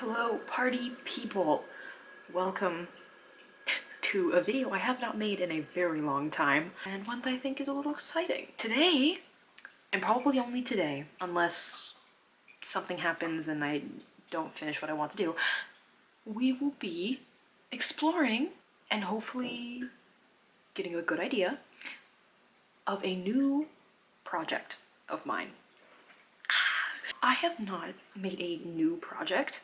Hello, party people. Welcome to a video I have not made in a very long time, and one that I think is a little exciting. Today, and probably only today, unless something happens and I don't finish what I want to do, we will be exploring and hopefully getting a good idea of a new project of mine. I have not made a new project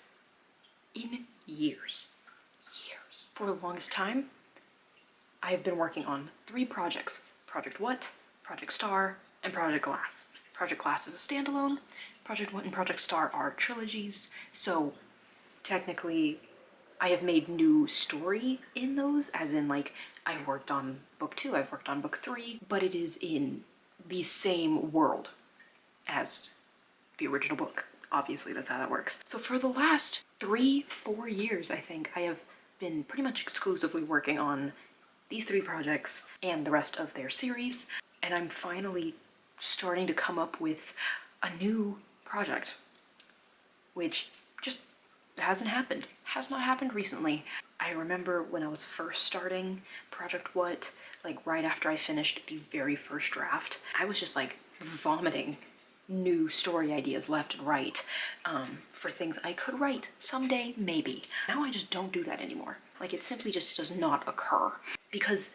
in years. For the longest time, I have been working on 3 projects. Project What, Project Star, and Project Glass. Project Glass is a standalone. Project What and Project Star are trilogies, so technically I have made new story in those, as in like I've worked on book 2, I've worked on book 3, but it is in the same world as the original book. Obviously, that's how that works. So for the last 3-4 years, I think, I have been pretty much exclusively working on these 3 projects and the rest of their series, and I'm finally starting to come up with a new project, which just hasn't happened. Has not happened recently. I remember when I was first starting Project What, like right after I finished the very first draft, I was just like vomiting new story ideas left and right for things I could write someday, maybe. Now I just don't do that anymore. Like, it simply just does not occur, because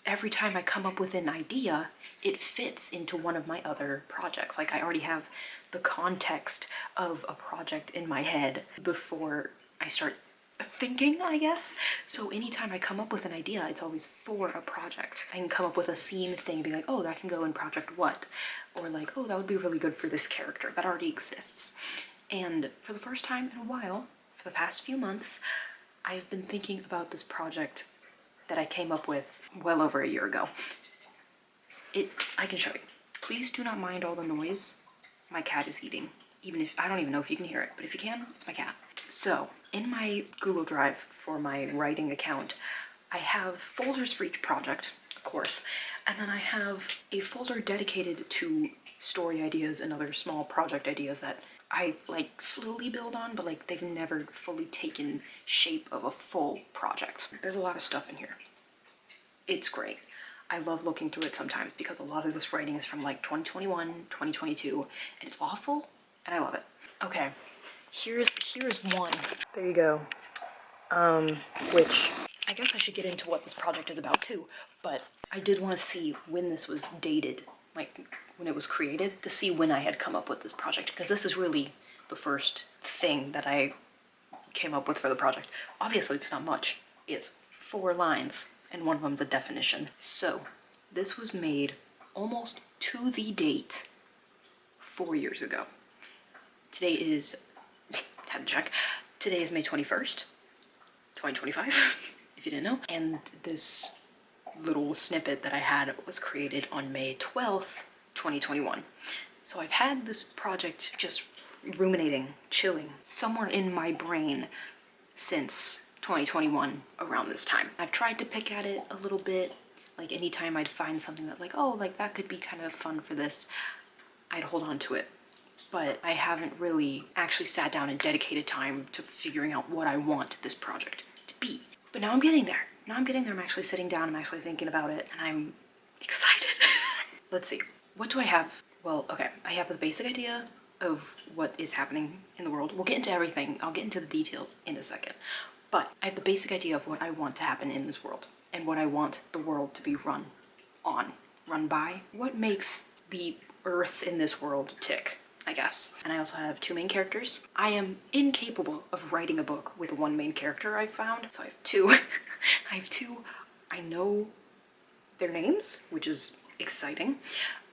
every time I come up with an idea, it fits into one of my other projects. Like, I already have the context of a project in my head before I start thinking, I guess. So anytime I come up with an idea, it's always for a project. I can come up with a scene thing and be like, oh, that can go in Project What? Or like, oh, that would be really good for this character that already exists. And for the first time in a while, for the past few months, I've been thinking about this project that I came up with well over a year ago. I can show you. Please do not mind all the noise. My cat is eating. I don't even know if you can hear it, but if you can, it's my cat. So, in my Google Drive for my writing account, I have folders for each project, of course, and then I have a folder dedicated to story ideas and other small project ideas that I like slowly build on, but like they've never fully taken shape of a full project. There's a lot of stuff in here. It's great. I love looking through it sometimes because a lot of this writing is from like 2021, 2022, and it's awful, and I love it. Okay, here's one. There you go. Which I guess I should get into what this project is about too, but I did want to see when this was dated, like when it was created, to see when I had come up with this project, because this is really the first thing that I came up with for the project. Obviously, it's not much. It's 4 lines, and one of them's a definition. So this was made almost to the date 4 years ago. Today is, had to check, today is May 21st, 2025, if you didn't know. And this little snippet that I had was created on May 12th, 2021. So I've had this project just ruminating, chilling, somewhere in my brain since 2021 around this time. I've tried to pick at it a little bit, like anytime I'd find something that like, oh, like that could be kind of fun for this, I'd hold on to it. But I haven't really actually sat down and dedicated time to figuring out what I want this project to be. But now I'm getting there. I'm actually sitting down, I'm actually thinking about it, and I'm excited. Let's see. What do I have? Well, okay, I have the basic idea of what is happening in the world. We'll get into everything. I'll get into the details in a second. But I have the basic idea of what I want to happen in this world and what I want the world to be run by. What makes the earth in this world tick, I guess. And I also have 2 main characters. I am incapable of writing a book with 1 main character, I've found. So I have 2. I have 2. I know their names, which is exciting,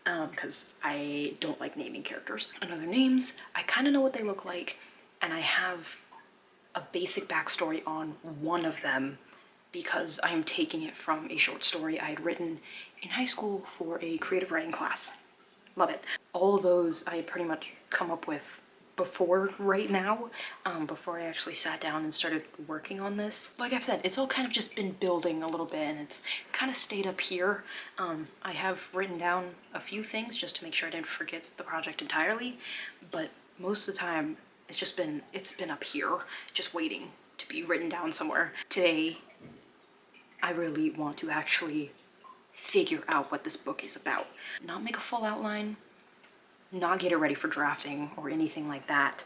because I don't like naming characters. I know their names, I kind of know what they look like, and I have a basic backstory on one of them because I'm taking it from a short story I had written in high school for a creative writing class. Love it. All of those I had pretty much come up with before right now, before I actually sat down and started working on this. Like I've said, it's all kind of just been building a little bit, and it's kind of stayed up here. I have written down a few things just to make sure I didn't forget the project entirely, but most of the time it's been up here, just waiting to be written down somewhere. Today, I really want to actually figure out what this book is about. Not make a full outline, not get it ready for drafting or anything like that,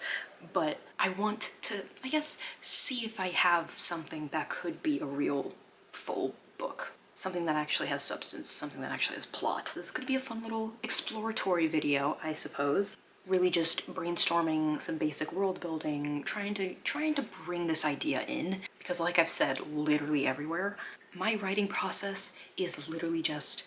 but I want to, I guess, see if I have something that could be a real full book. Something that actually has substance, something that actually has plot. This could be a fun little exploratory video, I suppose. Really just brainstorming some basic world building, trying to bring this idea in, because like I've said literally everywhere, my writing process is literally just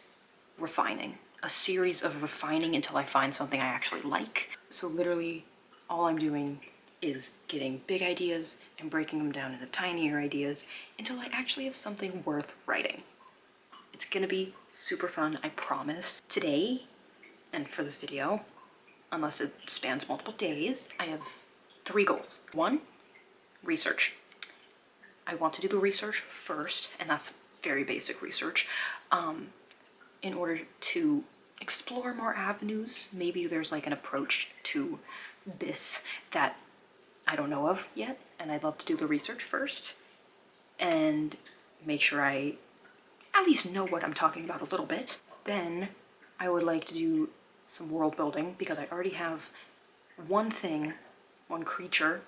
refining. A series of refining until I find something I actually like. So literally all I'm doing is getting big ideas and breaking them down into tinier ideas until I actually have something worth writing. It's gonna be super fun, I promise. Today, and for this video, unless it spans multiple days, I have 3 goals. 1, research. I want to do the research first, and that's very basic research, in order to explore more avenues. Maybe there's like an approach to this that I don't know of yet, and I'd love to do the research first and make sure I at least know what I'm talking about a little bit. Then I would like to do some world building, because I already have one thing, one creature,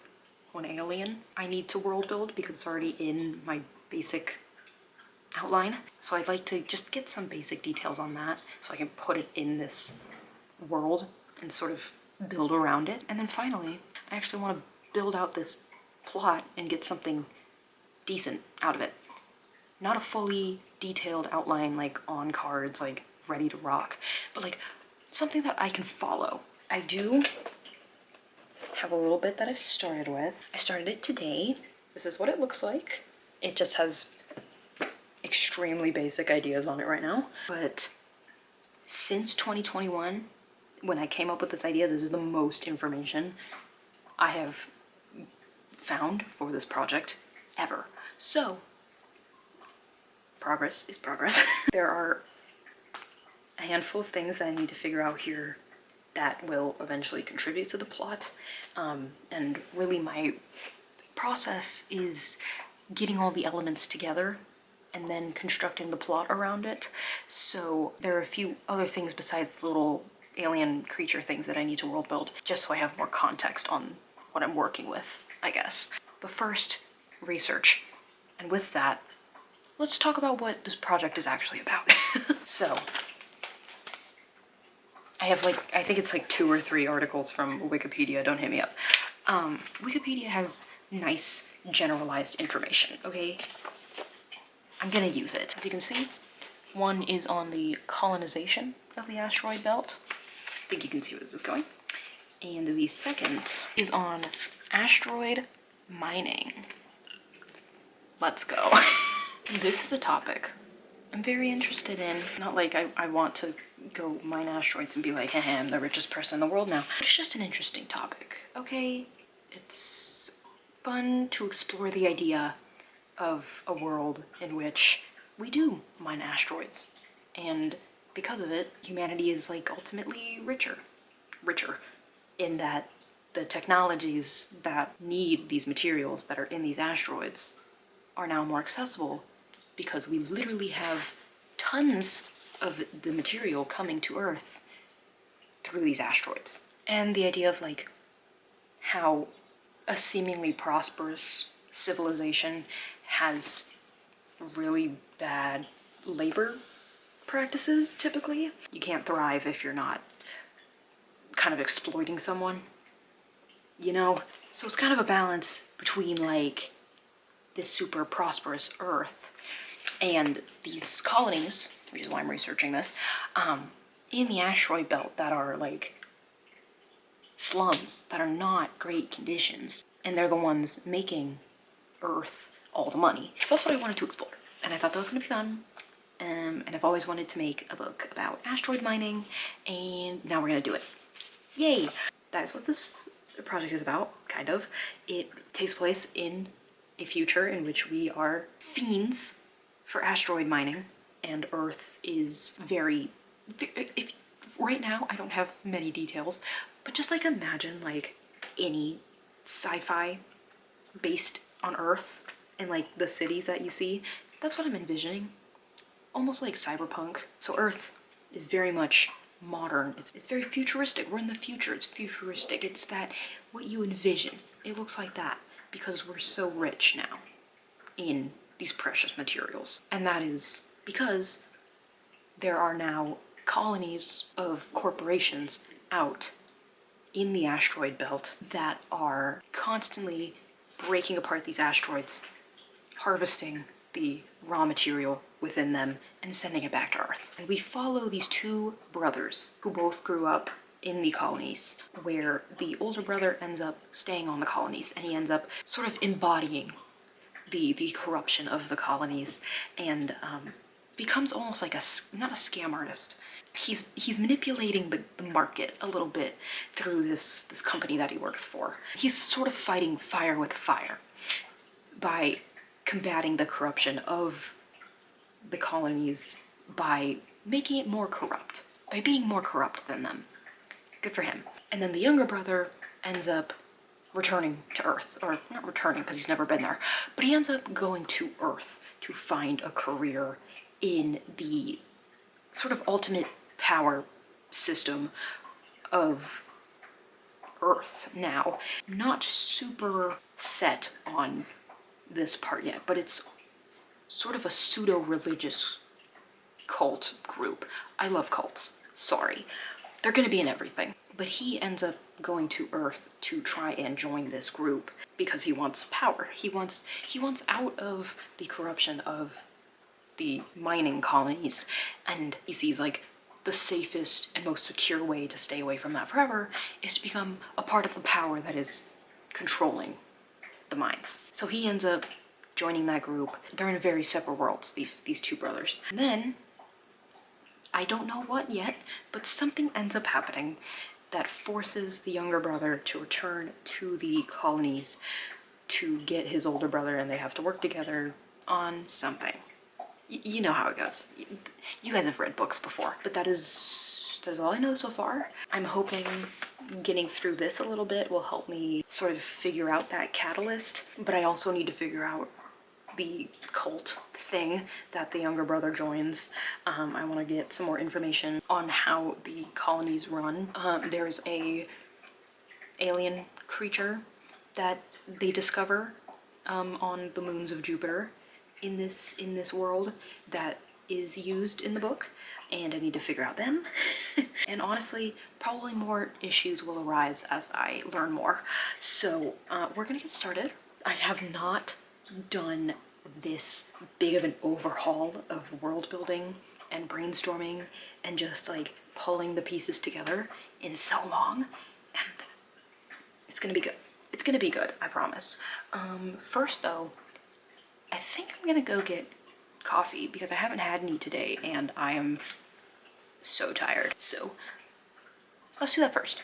one alien I need to world build because it's already in my basic outline. So I'd like to just get some basic details on that so I can put it in this world and sort of build around it. And then finally, I actually want to build out this plot and get something decent out of it. Not a fully detailed outline like on cards, like ready to rock, but like something that I can follow. I do have a little bit that I've started with. I started it today. This is what it looks like. It just has extremely basic ideas on it right now. But since 2021, when I came up with this idea, this is the most information I have found for this project ever. So progress is progress. There are a handful of things that I need to figure out here that will eventually contribute to the plot. And really my process is getting all the elements together and then constructing the plot around it. So there are a few other things besides the little alien creature things that I need to world build, just so I have more context on what I'm working with, I guess. But first, research. And with that, let's talk about what this project is actually about. So, I have like, I think it's like 2 or 3 articles from Wikipedia, don't hit me up. Wikipedia has nice generalized information, okay? I'm gonna use it. As you can see, one is on the colonization of the asteroid belt. I think you can see where this is going. And the second is on asteroid mining. Let's go. This is a topic I'm very interested in. Not like I want to go mine asteroids and be like, hey, I'm the richest person in the world now. It's just an interesting topic, okay? It's fun to explore the idea of a world in which we do mine asteroids. And because of it, humanity is like ultimately richer in that the technologies that need these materials that are in these asteroids are now more accessible, because we literally have tons of the material coming to Earth through these asteroids. And the idea of like how a seemingly prosperous civilization has really bad labor practices typically. You can't thrive if you're not kind of exploiting someone, you know? So it's kind of a balance between like this super prosperous Earth and these colonies, which is why I'm researching this, in the asteroid belt that are like slums that are not great conditions, and they're the ones making Earth all the money. So that's what I wanted to explore, and I thought that was gonna be fun. And I've always wanted to make a book about asteroid mining, and now we're gonna do it. Yay! That is what this project is about, kind of. It takes place in a future in which we are fiends for asteroid mining, and Earth is very, right now I don't have many details, but just like imagine like any sci-fi based on Earth and like the cities that you see. That's what I'm envisioning. Almost like cyberpunk. So Earth is very much modern. It's very futuristic. We're in the future. It's futuristic. It's that what you envision. It looks like that because we're so rich now in these precious materials. And that is because there are now colonies of corporations out in the asteroid belt that are constantly breaking apart these asteroids, harvesting the raw material within them and sending it back to Earth. And we follow these two brothers who both grew up in the colonies, where the older brother ends up staying on the colonies and he ends up sort of embodying the corruption of the colonies and becomes almost like not a scam artist. He's manipulating the market a little bit through this company that he works for. He's sort of fighting fire with fire by combating the corruption of the colonies by making it more corrupt, by being more corrupt than them. Good for him. And then the younger brother ends up returning to Earth, or not returning because he's never been there, but he ends up going to Earth to find a career in the sort of ultimate power system of Earth now. Not super set on this part yet, but it's sort of a pseudo-religious cult group. I love cults. Sorry. They're gonna be in everything. But he ends up going to Earth to try and join this group because he wants power. He wants out of the corruption of the mining colonies, and he sees like the safest and most secure way to stay away from that forever is to become a part of the power that is controlling the mines. So he ends up joining that group. They're in very separate worlds, these two brothers. And then, I don't know what yet, but something ends up happening that forces the younger brother to return to the colonies to get his older brother, and they have to work together on something. You know how it goes. You guys have read books before, but that is all I know so far. I'm hoping getting through this a little bit will help me sort of figure out that catalyst, but I also need to figure out the cult thing that the younger brother joins. I want to get some more information on how the colonies run. There's a alien creature that they discover on the moons of Jupiter in this world that is used in the book, and I need to figure out them. And honestly, probably more issues will arise as I learn more. So we're gonna get started. I have not done this big of an overhaul of world building and brainstorming and just like pulling the pieces together in so long, and it's gonna be good. It's gonna be good, I promise. First though, I think I'm gonna go get coffee because I haven't had any today and I am so tired. So let's do that first.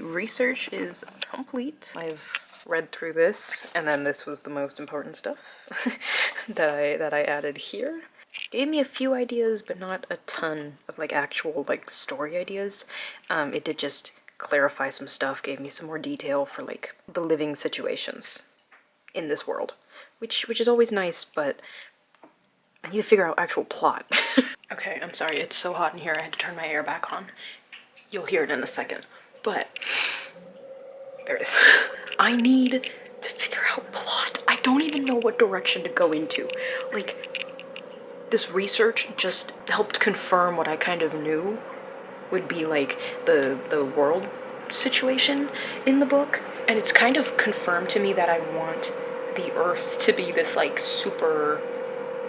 Research is complete. I've read through this, and then this was the most important stuff that I added here. Gave me a few ideas, but not a ton of like actual like story ideas. It did just clarify some stuff, gave me some more detail for like the living situations in this world, which is always nice, but I need to figure out actual plot. Okay, I'm sorry, it's so hot in here, I had to turn my air back on. You'll hear it in a second, but there it is. I need to figure out plot. I don't even know what direction to go into. Like, this research just helped confirm what I kind of knew would be like the world situation in the book, and it's kind of confirmed to me that I want the Earth to be this like super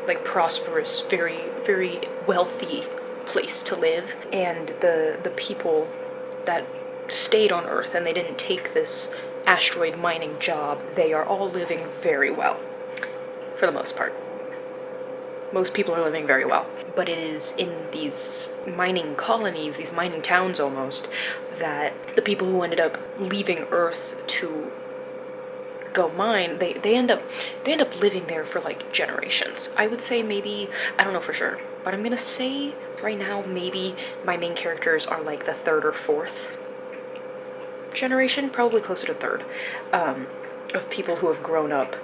like prosperous, very very wealthy place to live, and the people that stayed on Earth and they didn't take this asteroid mining job, they are all living very well for the most part. Most people are living very well, but it is in these mining colonies, these mining towns almost, that the people who ended up leaving Earth to go mine, they end up living there for like generations. I would say maybe, I don't know for sure, but I'm gonna say right now maybe my main characters are like the third or fourth generation, probably closer to third, of people who have grown up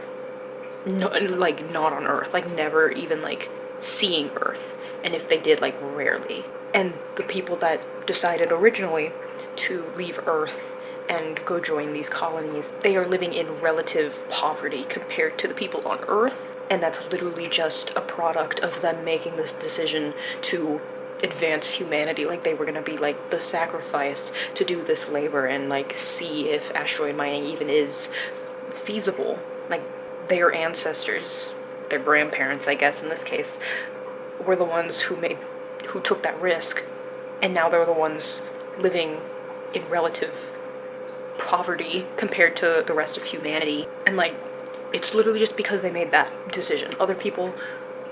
not on Earth, like never even like seeing Earth, and if they did, like rarely. And the people that decided originally to leave Earth and go join these colonies, they are living in relative poverty compared to the people on Earth, and that's literally just a product of them making this decision to advance humanity. Like, they were gonna be like the sacrifice to do this labor and like see if asteroid mining even is feasible. Like, their ancestors, their grandparents, I guess in this case, were the ones who took that risk, and now they're the ones living in relative poverty compared to the rest of humanity. And like, it's literally just because they made that decision. Other people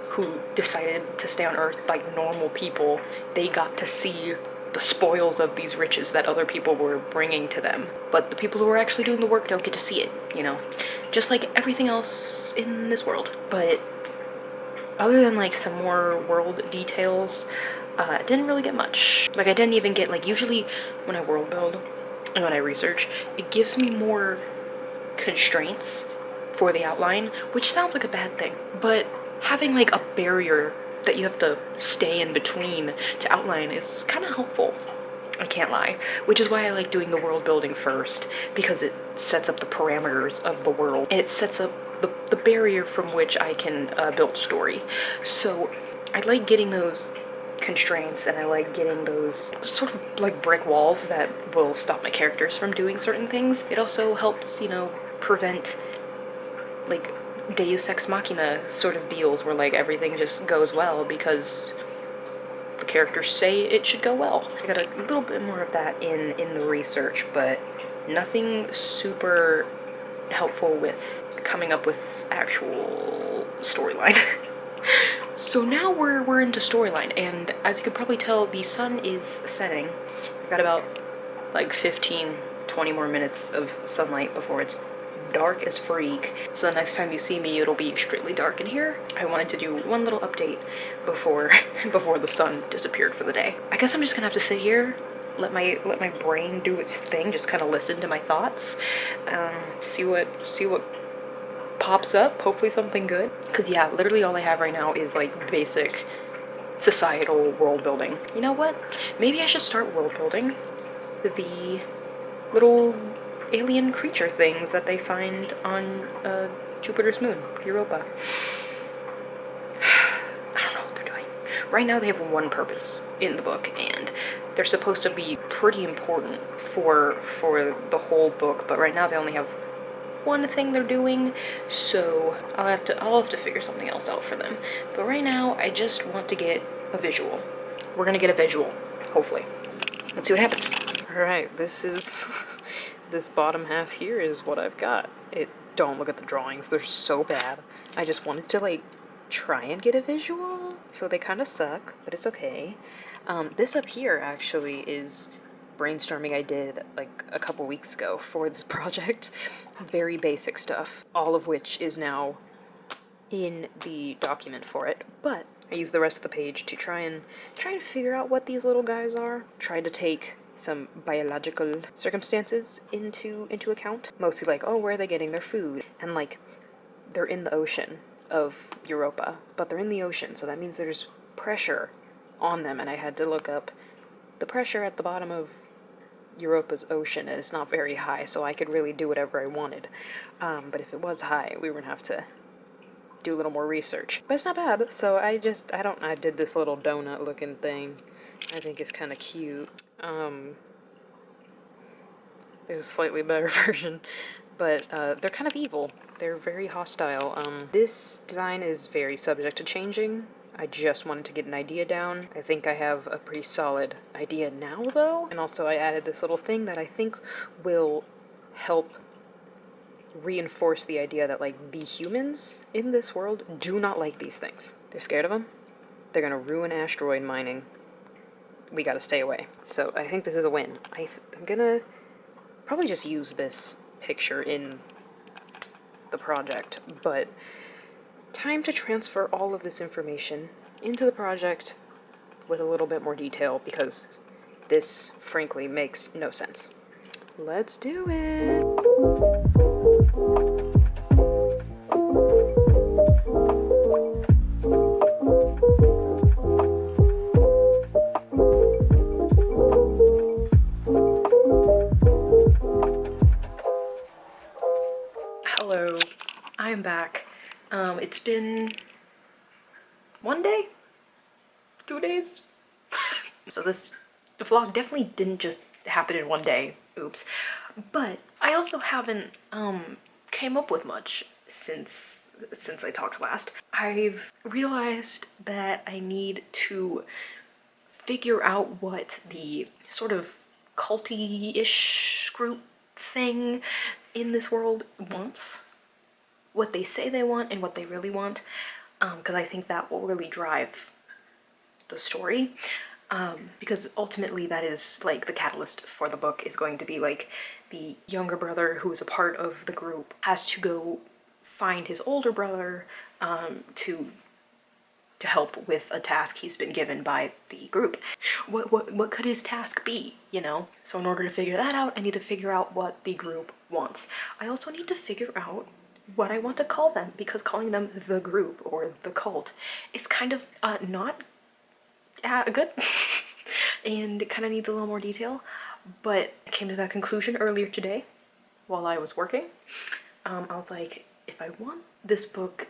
who decided to stay on Earth, like normal people, they got to see the spoils of these riches that other people were bringing to them. But the people who are actually doing the work don't get to see it, you know? Just like everything else in this world. But other than like some more world details, I didn't really get much. Like, I didn't even get, like, usually when I world build and when I research, it gives me more constraints for the outline, which sounds like a bad thing, but having like a barrier that you have to stay in between to outline is kind of helpful, I can't lie, which is why I like doing the world building first, because it sets up the parameters of the world, and it sets up the barrier from which I can build story. So I like getting those constraints, and I like getting those sort of like brick walls that will stop my characters from doing certain things. It also helps, you know, prevent like Deus Ex Machina sort of deals where like everything just goes well because the characters say it should go well. I got a little bit more of that in the research, but nothing super helpful with coming up with actual storyline. So now we're into storyline, and as you could probably tell, the sun is setting. I've got about like 15-20 more minutes of sunlight before it's dark as freak. So the next time you see me, it'll be extremely dark in here. I wanted to do one little update before the sun disappeared for the day. I guess I'm just gonna have to sit here, let my brain do its thing, just kind of listen to my thoughts, see what pops up, hopefully something good. Because yeah, literally all I have right now is like basic societal world building. You know what? Maybe I should start world building the little alien creature things that they find on Jupiter's moon, Europa. I don't know what they're doing. Right now they have one purpose in the book, and they're supposed to be pretty important for the whole book, but right now they only have one thing they're doing, so I'll have to figure something else out for them. But right now I just want to get a visual. We're gonna get a visual, hopefully. Let's see what happens. Alright, this is this bottom half here is what I've got. Don't look at the drawings, they're so bad. I just wanted to like try and get a visual, so they kind of suck, but it's okay. This up here actually is brainstorming I did like a couple weeks ago for this project. Very basic stuff, all of which is now in the document for it. But I used the rest of the page to try and figure out what these little guys are. Tried to take some biological circumstances into account. Mostly like, oh, where are they getting their food? And like, they're in the ocean of Europa, but they're in the ocean, so that means there's pressure on them, and I had to look up the pressure at the bottom of Europa's ocean, and it's not very high, so I could really do whatever I wanted. But if it was high, we were gonna have to do a little more research. But it's not bad, so I did this little donut looking thing. I think it's kind of cute. There's a slightly better version, but they're kind of evil. They're very hostile. This design is very subject to changing. I just wanted to get an idea down. I think I have a pretty solid idea now, though. And also I added this little thing that I think will help reinforce the idea that, like, the humans in this world do not like these things. They're scared of them. They're gonna ruin asteroid mining. We gotta stay away. So I think this is a win. I'm gonna probably just use this picture in the project, but time to transfer all of this information into the project with a little bit more detail, because this, frankly, makes no sense. Let's do it! Hello, I'm back. It's been 1 day? 2 days? So the vlog definitely didn't just happen in 1 day. Oops. But I also haven't came up with much since I talked last. I've realized that I need to figure out what the sort of culty-ish group thing in this world wants, what they say they want and what they really want, because I think that will really drive the story, because ultimately that is like the catalyst for the book, is going to be like the younger brother who is a part of the group has to go find his older brother to help with a task he's been given by the group. What could his task be, you know? So in order to figure that out, I need to figure out what the group wants. I also need to figure out what I want to call them, because calling them the group or the cult is kind of not good and it kind of needs a little more detail. But I came to that conclusion earlier today while I was working. I was like, if I want this book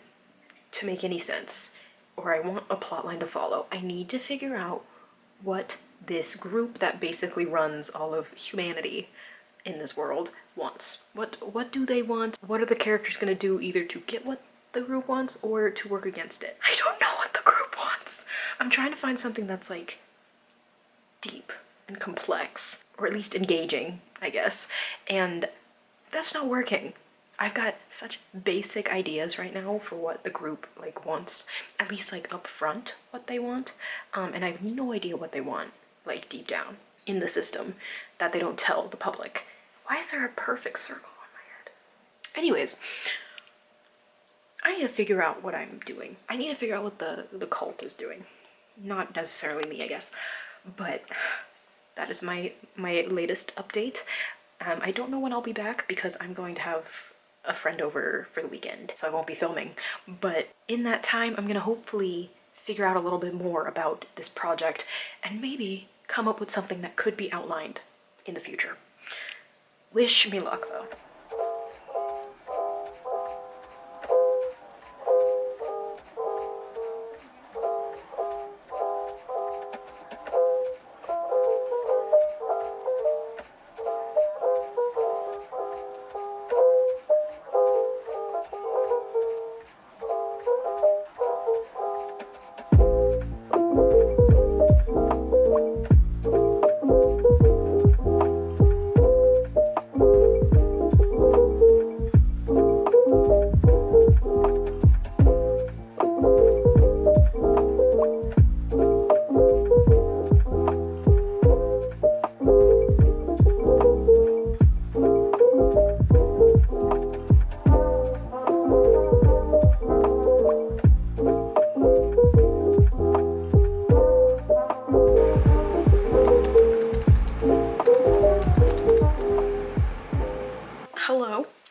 to make any sense, or I want a plotline to follow, I need to figure out what this group that basically runs all of humanity in this world wants. What do they want? What are the characters gonna do, either to get what the group wants or to work against it? I don't know what the group wants. I'm trying to find something that's like deep and complex, or at least engaging, I guess, and that's not working. I've got such basic ideas right now for what the group like wants, at least like up front what they want, and I have no idea what they want like deep down in the system that they don't tell the public. Why is there a perfect circle on my head? Anyways, I need to figure out what I'm doing. I need to figure out what the cult is doing. Not necessarily me, I guess, but that is my latest update. I don't know when I'll be back because I'm going to have a friend over for the weekend, so I won't be filming. But in that time, I'm gonna hopefully figure out a little bit more about this project and maybe come up with something that could be outlined in the future. Wish me luck, though.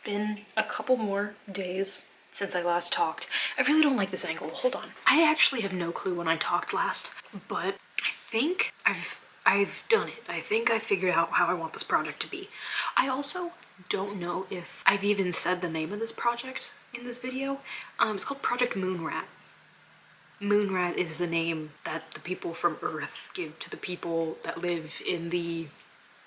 been a couple more days since I last talked. I really don't like this angle. Hold on. I actually have no clue when I talked last, but I think I've done it. I think I figured out how I want this project to be. I also don't know if I've even said the name of this project in this video. It's called Project Moonrat. Moonrat is the name that the people from Earth give to the people that live in the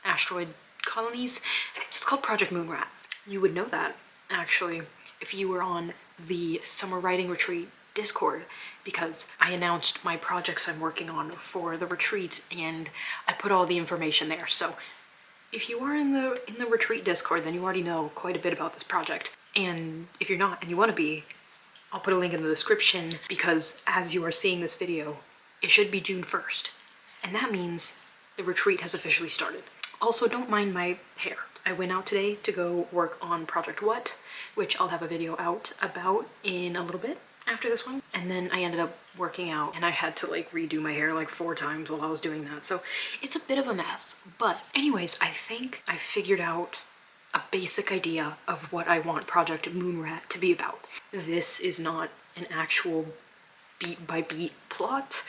asteroid colonies. It's called Project Moonrat. You would know that, actually, if you were on the Summer Writing Retreat Discord, because I announced my projects I'm working on for the retreat and I put all the information there. So if you are in the retreat Discord, then you already know quite a bit about this project. And if you're not and you want to be, I'll put a link in the description, because as you are seeing this video, it should be June 1st. And that means the retreat has officially started. Also, don't mind my hair. I went out today to go work on Project What, which I'll have a video out about in a little bit after this one. And then I ended up working out and I had to like redo my hair like 4 times while I was doing that. So it's a bit of a mess. But anyways, I think I figured out a basic idea of what I want Project Moonrat to be about. This is not an actual beat by beat plot.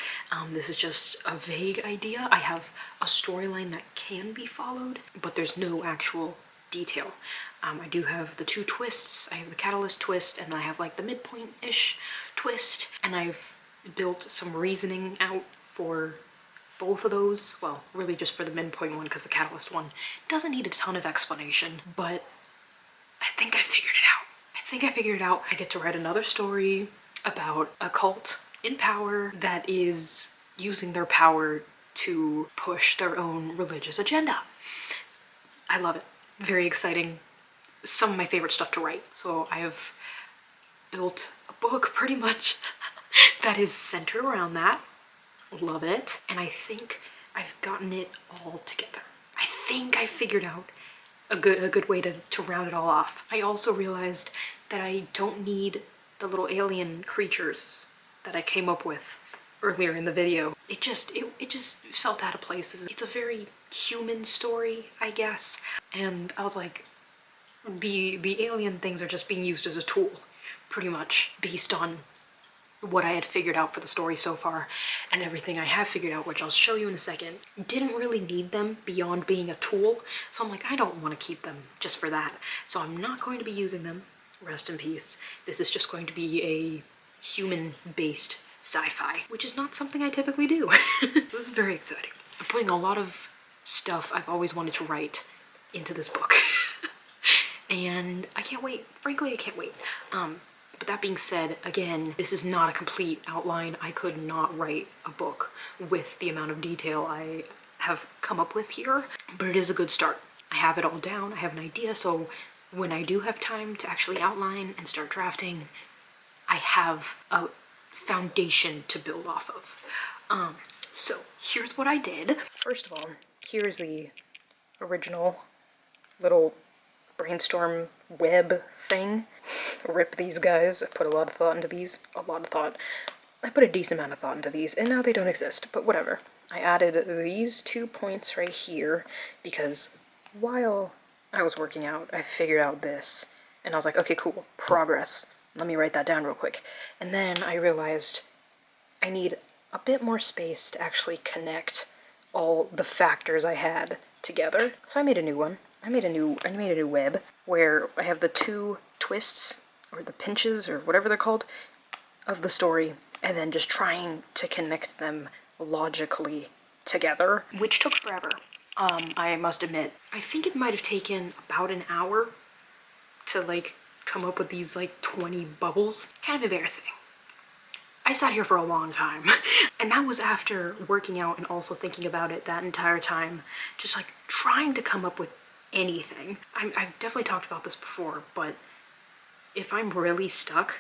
This is just a vague idea. I have a storyline that can be followed, but there's no actual detail. I do have the 2 twists. I have the catalyst twist and I have like the midpoint-ish twist, and I've built some reasoning out for both of those. Well, really just for the midpoint one, because the catalyst one doesn't need a ton of explanation, but I think I figured it out. I get to write another story about a cult in power that is using their power to push their own religious agenda. I love it. Very exciting. Some of my favorite stuff to write. So I have built a book pretty much that is centered around that. Love it. And I think I've gotten it all together. I think I figured out a good way to round it all off. I also realized that I don't need the little alien creatures that I came up with earlier in the video. It just felt out of place. It's a very human story, I guess. And I was like, the alien things are just being used as a tool, pretty much, based on what I had figured out for the story so far, and everything I have figured out, which I'll show you in a second. Didn't really need them beyond being a tool, so I'm like, I don't want to keep them just for that. So I'm not going to be using them. Rest in peace. This is just going to be a human-based sci-fi, which is not something I typically do. So this is very exciting. I'm putting a lot of stuff I've always wanted to write into this book. And I can't wait. Frankly, I can't wait. But that being said, again, this is not a complete outline. I could not write a book with the amount of detail I have come up with here, but it is a good start. I have it all down. I have an idea, so when I do have time to actually outline and start drafting, I have a foundation to build off of. So here's what I did. First of all, here's the original little brainstorm web thing. Rip these guys. I put a lot of thought into these. I put a decent amount of thought into these, and now they don't exist, but whatever. I added these 2 points right here because while I was working out, I figured out this, and I was like, okay, cool, progress. Let me write that down real quick. And then I realized I need a bit more space to actually connect all the factors I had together. So I made a new one. I made a new web where I have the 2 twists, or the pinches, or whatever they're called, of the story, and then just trying to connect them logically together, which took forever. I must admit. I think it might have taken about an hour to like come up with these like 20 bubbles. Kind of embarrassing. I sat here for a long time. And that was after working out and also thinking about it that entire time, just like trying to come up with anything. I've definitely talked about this before, but if I'm really stuck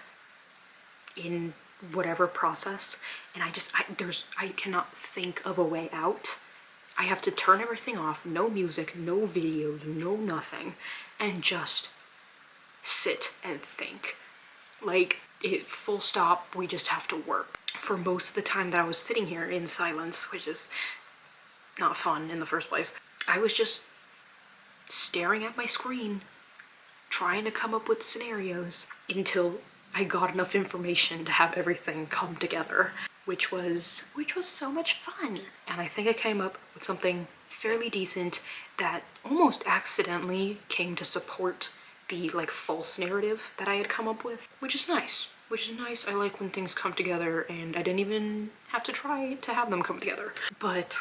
in whatever process and I cannot think of a way out, I have to turn everything off, no music, no videos, no nothing, and just sit and think. Like, full stop, we just have to work. For most of the time that I was sitting here in silence, which is not fun in the first place, I was just staring at my screen, trying to come up with scenarios until I got enough information to have everything come together, which was so much fun. And I think I came up with something fairly decent that almost accidentally came to support the like false narrative that I had come up with, which is nice. I like when things come together and I didn't even have to try to have them come together. But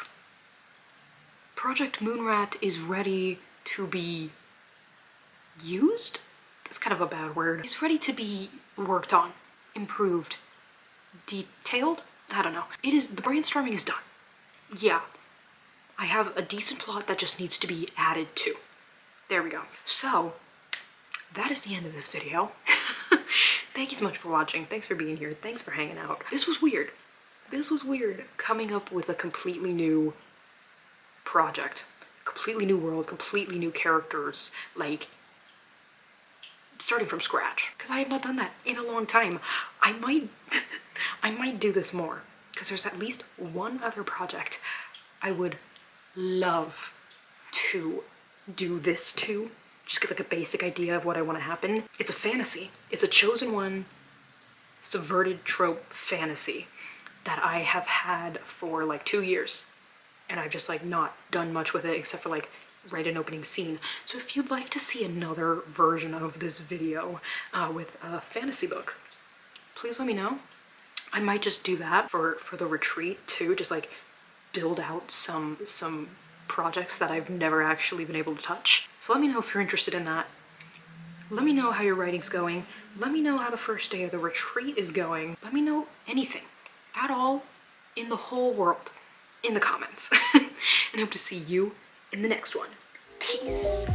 Project Moonrat is ready to be used? That's kind of a bad word. It's ready to be worked on, improved, detailed? I don't know. The brainstorming is done. Yeah, I have a decent plot that just needs to be added to. There we go. So, that is the end of this video. Thank you so much for watching. Thanks for being here. Thanks for hanging out. This was weird. This was weird, coming up with a completely new project. Completely new world, completely new characters, like, starting from scratch. Because I have not done that in a long time. I might do this more, because there's at least one other project I would love to do this to. Just get like a basic idea of what I want to happen. It's a fantasy. It's a chosen one, subverted trope fantasy that I have had for like 2 years. And I've just like not done much with it except for like write an opening scene. So if you'd like to see another version of this video with a fantasy book, please let me know. I might just do that for the retreat too, just like build out some projects that I've never actually been able to touch. So let me know if you're interested in that. Let me know how your writing's going. Let me know how the first day of the retreat is going. Let me know anything at all in the whole world in the comments. And I hope to see you in the next one. Peace.